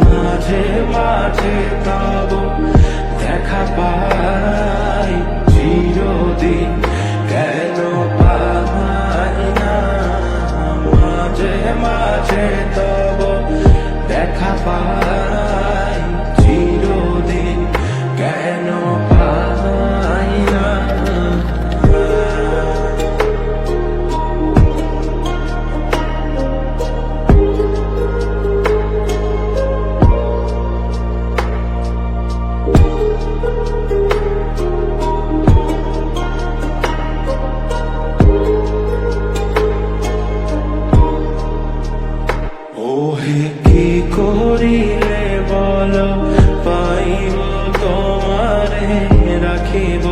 মাঝে মাঝে তব দেখা পাই চিরদিন কেন পাই না মাঝে মাঝে তব দেখা পাই চিরদিন কেন পাই না ওহে কি করিলে বলো পাইব তোমারে রাখিব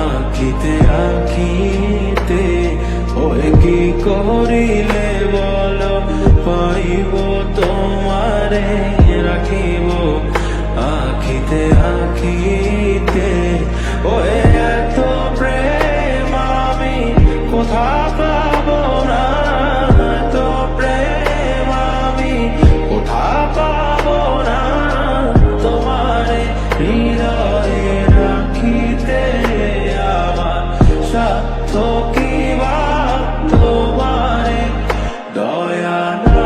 আঁকিতে আঁকিতে ওহে কি করিলে বলো পাইব তোমারে রাখিব আঁকিতে আঁকিতে ওহে এত প্রেম আমি কোথা পাবো না এত প্রেম আমি কোথা পাবো না তোমারে হৃদয়ে রাখিতে আমার সাধ্য কি বা তোমারে দয়া না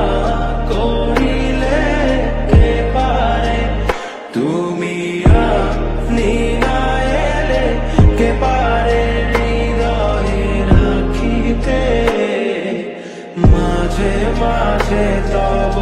করিলে কে পারে তুমি আপনি না এলে কে পারে হৃদয়ে রাখিতে মাঝে মাঝে তব